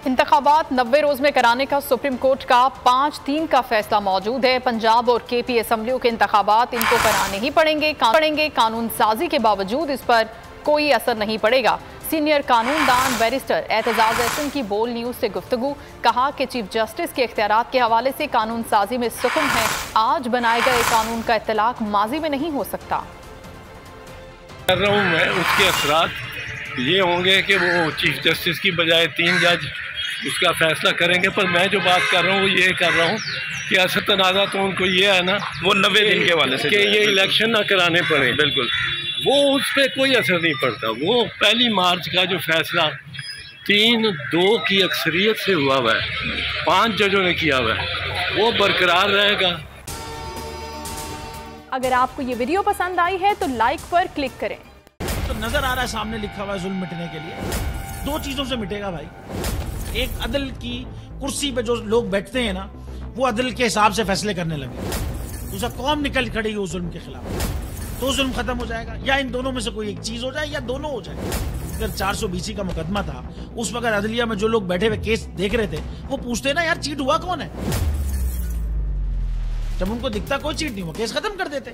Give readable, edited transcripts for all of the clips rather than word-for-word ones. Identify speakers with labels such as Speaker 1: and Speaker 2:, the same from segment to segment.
Speaker 1: इंतखाबात 90 रोज में कराने का सुप्रीम कोर्ट का 5-3 का फैसला मौजूद है। पंजाब और केपी असम्बलियों के इंतखाबात इनको कराने ही पड़ेंगे। कानून साजी के बावजूद इस पर कोई असर नहीं पड़ेगा। सीनियर कानूनदान बैरिस्टर एतजाज एहसन की बोल न्यूज से गुफ्तगू, कहा कि चीफ जस्टिस के इख्तियारात के हवाले से कानून साजी में सुकून है। आज बनाए गए कानून का इत्तलाक माजी में नहीं हो सकता।
Speaker 2: कर रहा हूँ मैं, उसके असरात ये होंगे कि वो चीफ जस्टिस की बजाय 3 जज उसका फैसला करेंगे। पर मैं जो बात कर रहा हूँ वो ये कर रहा हूँ कि असर तनाज़ा तो उनको ये है ना, वो 90 दिन के वाले से कि ये इलेक्शन ना कराने पड़े। बिल्कुल, वो उस पर कोई असर नहीं पड़ता। वो 1 मार्च का जो फैसला 3-2 की अक्सरियत से हुआ हुआ है, 5 जजों ने किया हुआ है, वो बरकरार रहेगा।
Speaker 1: अगर आपको ये वीडियो पसंद आई है तो लाइक पर क्लिक करें।
Speaker 3: तो नजर आ रहा है सामने लिखा हुआ है जुल्म मिटने के लिए 2 चीजों से मिटेगा भाई। एक, अदल की कुर्सी पे जो लोग बैठते हैं ना, वो अदल के हिसाब से फैसले करने लगे। दूसरा, कौम निकल खड़ी उस जुल्म के खिलाफ, तो जुल्म खत्म हो जाएगा। या इन दोनों में से कोई एक चीज हो जाए या दोनों हो जाए। अगर 420 का मुकदमा था, उस वक्त अदलिया में जो लोग बैठे हुए केस देख रहे थे, वो पूछते ना यार चीट हुआ कौन है। जब उनको दिखता कोई चीट नहीं हुआ, केस खत्म कर देते।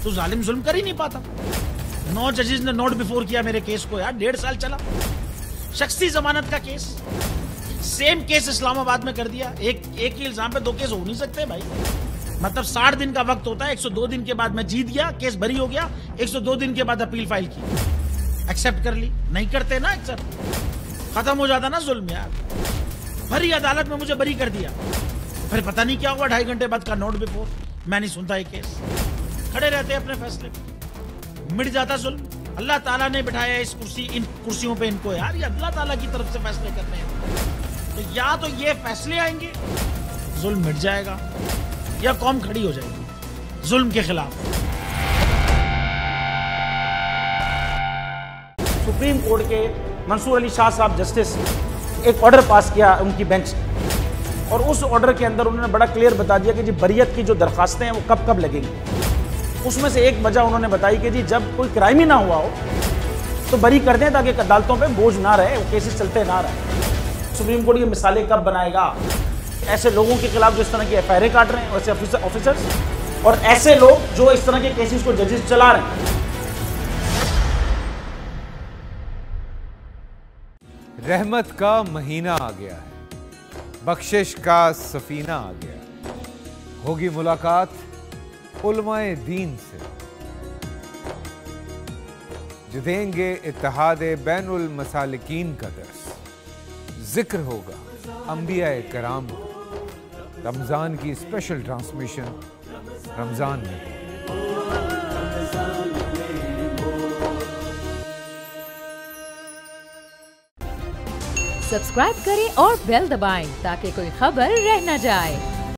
Speaker 3: तो जालिम जुल्म कर ही नहीं पाता। 9 जजेस ने नोट बिफोर किया मेरे केस को यार, 1.5 साल चला। शख्सी जमानत का केस, सेम केस इस्लामाबाद में कर दिया। एक ही इल्जाम पे 2 केस हो नहीं सकते भाई। मतलब 60 दिन का वक्त होता है। 102 दिन के बाद मैं जीत गया, केस बरी हो गया। 102 दिन के बाद अपील फाइल की, एक्सेप्ट कर ली। नहीं करते ना एक्सेप्ट, खत्म हो जाता ना जुल्म यार। भरी अदालत में मुझे बरी कर दिया, फिर पता नहीं क्या हुआ 2.5 घंटे बाद का नोट बिफोर। मैं नहीं सुनता ये केस, खड़े रहते अपने फैसले पे, मिट जाता जुल्म। अल्लाह ताला ने बिठाया इन कुर्सियों पे इनको यार, ये अल्लाह ताला की तरफ से फैसले करने हैं। तो या तो ये फैसले आएंगे, जुल्म मिट जाएगा, या कौम खड़ी हो जाएगी जुल्म के खिलाफ। सुप्रीम कोर्ट के मंसूर अली शाह साहब जस्टिस एक ऑर्डर पास किया उनकी बेंच ने, और उस ऑर्डर के अंदर उन्होंने बड़ा क्लियर बता दिया कि जी बरियत की जो दरखास्तें हैं वो कब कब लगेंगी। उसमें से एक वजह उन्होंने बताई कि जी जब कोई क्राइम ही ना हुआ हो तो बरी कर दें, ताकि अदालतों पे बोझ ना रहे, वो केसेस चलते ना रहे। सुप्रीम कोर्ट ये मिसालें कब बनाएगा ऐसे लोगों के खिलाफ जो इस तरह की एफआईआर काट रहे हैं, वैसे ऑफिसर्स, और ऐसे लोग जो इस तरह के केसेस को जजेस चला रहे हैं।
Speaker 4: रहमत का महीना आ गया है, बख्शिश का सफीना आ गया। होगी मुलाकात उलमाए दीन से, जो देंगे इत्तेहादे बैनुल मसालिकीन का दर्स। जिक्र होगा अंबियाए कराम, रमजान की स्पेशल ट्रांसमिशन रमजान में।
Speaker 5: सब्सक्राइब करें और बेल दबाएं ताकि कोई खबर रह न जाए।